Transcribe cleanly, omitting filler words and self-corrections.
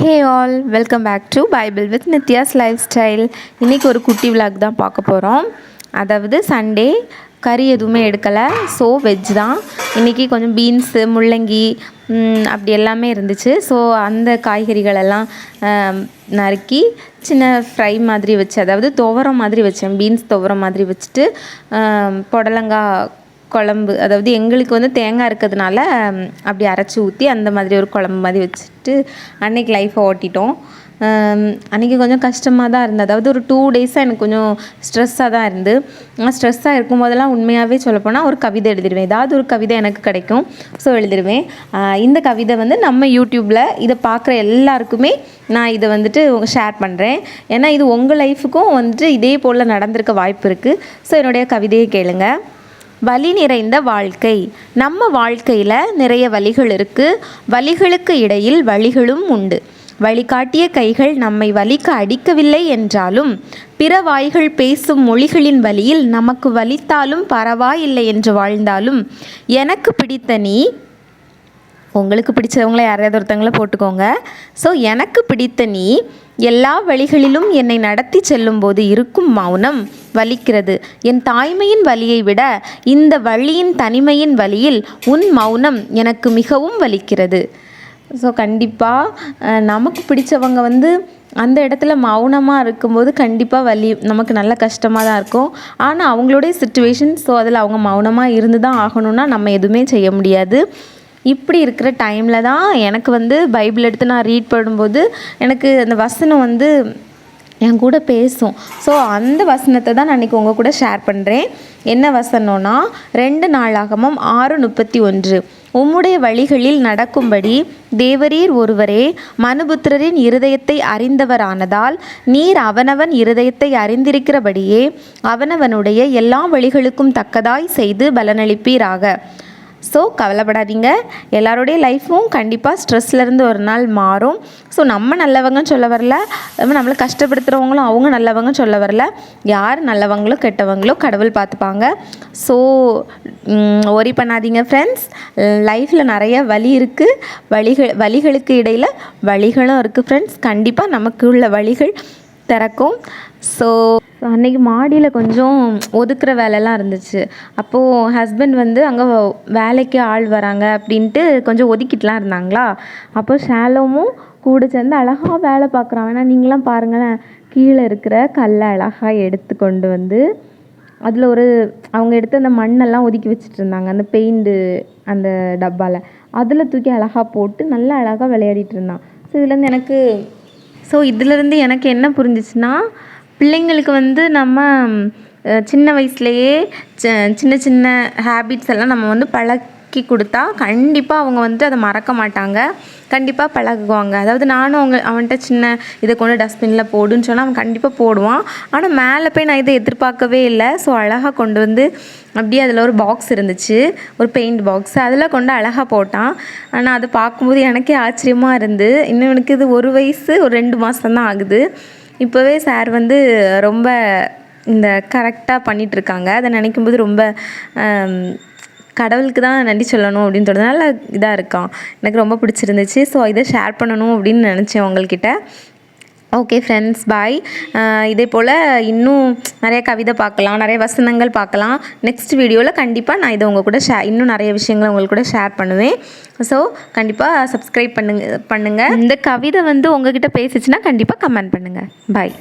Hey all, welcome back to bible with Nithya's lifestyle. இன்றைக்கி ஒரு குட்டி விளாக் தான் பார்க்க போகிறோம். அதாவது சண்டே கறி எதுவுமே எடுக்கலை, ஸோ வெஜ் தான். இன்றைக்கி கொஞ்சம் பீன்ஸு, முள்ளங்கி அப்படி எல்லாமே இருந்துச்சு. ஸோ அந்த காய்கறிகளெல்லாம் நறுக்கி சின்ன ஃப்ரை மாதிரி வச்சு, அதாவது துவரம் மாதிரி வச்சேன். பீன்ஸ் துவரம் மாதிரி வச்சுட்டு புடலங்காய் குழம்பு, அதாவது எங்களுக்கு வந்து தேங்காய் இருக்கிறதுனால அப்படி அரைச்சி ஊற்றி அந்த மாதிரி ஒரு குழம்பு மாதிரி வச்சுட்டு அன்றைக்கி லைஃப்பை ஓட்டிட்டோம். அன்றைக்கி கொஞ்சம் கஷ்டமாக தான் இருந்தது. அதாவது ஒரு 2 டேஸாக எனக்கு கொஞ்சம் ஸ்ட்ரெஸ்ஸாக தான் இருந்து. ஸ்ட்ரெஸ்ஸாக இருக்கும் போதெல்லாம் உண்மையாகவே சொல்லப்போனால் ஒரு கவிதை எழுதிடுவேன். ஏதாவது ஒரு கவிதை எனக்கு கிடைக்கும், ஸோ எழுதிடுவேன். இந்த கவிதை வந்து நம்ம யூடியூப்பில் இதை பார்க்குற எல்லாருக்குமே நான் இதை வந்துட்டு ஷேர் பண்ணுறேன். ஏன்னா இது உங்கள் லைஃபுக்கும் வந்துட்டு இதே போல் நடந்திருக்க வாய்ப்பு இருக்குது. ஸோ என்னுடைய கவிதையை கேளுங்க. வலி நிறைந்த வாழ்க்கை. நம்ம வாழ்க்கையில் நிறைய வலிகள் இருக்குது. வலிகளுக்கு இடையில் வழிகளும் உண்டு. வழிகாட்டிய கைகள் நம்மை வலிக்க அடிக்கவில்லை என்றாலும், பிற வாய்கள் பேசும் மொழிகளின் வழியில் நமக்கு வலித்தாலும் பரவாயில்லை என்று வாழ்ந்தாலும், எனக்கு பிடித்த நீ, உங்களுக்கு பிடிச்சவங்கள யாரையாவது ஒருத்தவங்கள போட்டுக்கோங்க. ஸோ எனக்கு பிடித்த நீ எல்லா வழிகளிலும் என்னை நடத்தி செல்லும்போது இருக்கும் மௌனம் வலிக்கிறது. என் தாய்மையின் வலியை விட இந்த வழியின் தனிமையின் வழியில் உன் மௌனம் எனக்கு மிகவும் வலிக்கிறது. ஸோ கண்டிப்பாக நமக்கு பிடிச்சவங்க வந்து அந்த இடத்துல மௌனமாக இருக்கும்போது கண்டிப்பாக வலி நமக்கு நல்ல கஷ்டமாக தான் இருக்கும். ஆனால் அவங்களுடைய சிச்சுவேஷன், ஸோ அதில் அவங்க மௌனமாக இருந்து தான் ஆகணும்னா நம்ம எதுவுமே செய்ய முடியாது. இப்படி இருக்கிற டைமில் தான் எனக்கு வந்து பைபிள் எடுத்து நான் ரீட் பண்ணும்போது எனக்கு அந்த வசனம் வந்து என் கூட பேசும். ஸோ அந்த வசனத்தை தான் நான் இன்றைக்கி உங்கள் கூட ஷேர் பண்ணுறேன். என்ன வசனம்னா 2 நாளாகமம் 6:31. உம்முடைய வழிகளில் நடக்கும்படி தேவரீர் ஒருவரே மனுபுத்திரரின் இருதயத்தை அறிந்தவரானதால் நீர் அவனவன் இருதயத்தை அறிந்திருக்கிறபடியே அவனவனுடைய எல்லா வழிகளுக்கும் தக்கதாய் செய்து பலனளிப்பீராக. ஸோ கவலைப்படாதீங்க, எல்லாருடைய லைஃப்பும் கண்டிப்பாக ஸ்ட்ரெஸ்லேருந்து ஒரு நாள் மாறும். ஸோ நம்ம நல்லவங்கன்னு சொல்ல வரல, நம்மளை கஷ்டப்படுத்துகிறவங்களும் அவங்க நல்லவங்கன்னு சொல்ல வரல. யார் நல்லவங்களோ கெட்டவங்களோ கடவுள் பார்த்துப்பாங்க. ஸோ ஒரி பண்ணாதீங்க ஃப்ரெண்ட்ஸ். லைஃப்பில் நிறைய வலி இருக்குது, வலிகளுக்கு இடையில் வழிகளும் இருக்குது ஃப்ரெண்ட்ஸ். கண்டிப்பாக நமக்கு உள்ள வழிகள் திறக்கும். ஸோ அன்றைக்கி மாடியில் கொஞ்சம் ஒதுக்குற வேலைலாம் இருந்துச்சு. அப்போது ஹஸ்பண்ட் வந்து அங்கே வேலைக்கு ஆள் வராங்க அப்படின்ட்டு கொஞ்சம் ஒதுக்கிட்டுலாம் இருந்தாங்களா. அப்போ ஷாலோமும் கூட சேர்ந்து அழகாக வேலை பார்க்குறான். ஏன்னா நீங்களாம் பாருங்களேன், கீழே இருக்கிற கல்லை அழகாக எடுத்து கொண்டு வந்து அதில் அவங்க எடுத்து அந்த மண்ணெல்லாம் ஒதுக்கி வச்சுட்டு இருந்தாங்க, அந்த பெயிண்ட்டு அந்த டப்பாவில். அதில் தூக்கி அழகாக போட்டு நல்லா அழகாக விளையாடிட்டு இருந்தான். ஸோ இதிலேருந்து எனக்கு என்ன புரிஞ்சிச்சுன்னா, பிள்ளைங்களுக்கு வந்து நம்ம சின்ன வயசுலேயே சின்ன சின்ன ஹேபிட்ஸ் எல்லாம் நம்ம வந்து பழக்கி கொடுத்தா கண்டிப்பாக அவங்க வந்து அதை மறக்க மாட்டாங்க, கண்டிப்பாக பழகுவாங்க. அதாவது நானும் அவன்கிட்ட சின்ன இதை கொண்டு டஸ்ட்பினில் போடுன்னு சொன்னால் அவன் கண்டிப்பாக போடுவான். ஆனால் மேலே போய் நான் இதை எதிர்பார்க்கவே இல்லை. ஸோ அழகாக கொண்டு வந்து அப்படியே அதில் ஒரு பாக்ஸ் இருந்துச்சு, ஒரு பெயிண்ட் பாக்ஸ், அதில் கொண்டு அழகாக போட்டான். ஆனால் அதை பார்க்கும்போது எனக்கே ஆச்சரியமாக இருந்து. இன்னும் எனக்கு இது 1 வயசு ஒரு 2 மாதம் தான் ஆகுது. இப்போவே சார் வந்து ரொம்ப இந்த கரெக்டாக பண்ணிகிட்ருக்காங்க. அதை நினைக்கும்போது ரொம்ப கடவுளுக்கு தான் நன்றி சொல்லணும் அப்படின்னு சொல்கிறதுனால இதாக இருக்கான். எனக்கு ரொம்ப பிடிச்சிருந்துச்சு. ஸோ இதை ஷேர் பண்ணணும் அப்படின்னு நினச்சேன் உங்கள்கிட்ட. ஓகே ஃப்ரெண்ட்ஸ், பாய். இதே போல் இன்னும் நிறைய கவிதை பார்க்கலாம், நிறைய வசனங்கள் பார்க்கலாம். நெக்ஸ்ட் வீடியோவில் கண்டிப்பாக நான் இதை உங்கள் கூட இன்னும் நிறைய விஷயங்களை உங்களுக்கு கூட ஷேர் பண்ணுவேன். ஸோ கண்டிப்பாக சப்ஸ்கிரைப் பண்ணுங்கள். இந்த கவிதை வந்து உங்ககிட்ட பேசிச்சுன்னா கண்டிப்பாக கமெண்ட் பண்ணுங்கள். பாய்.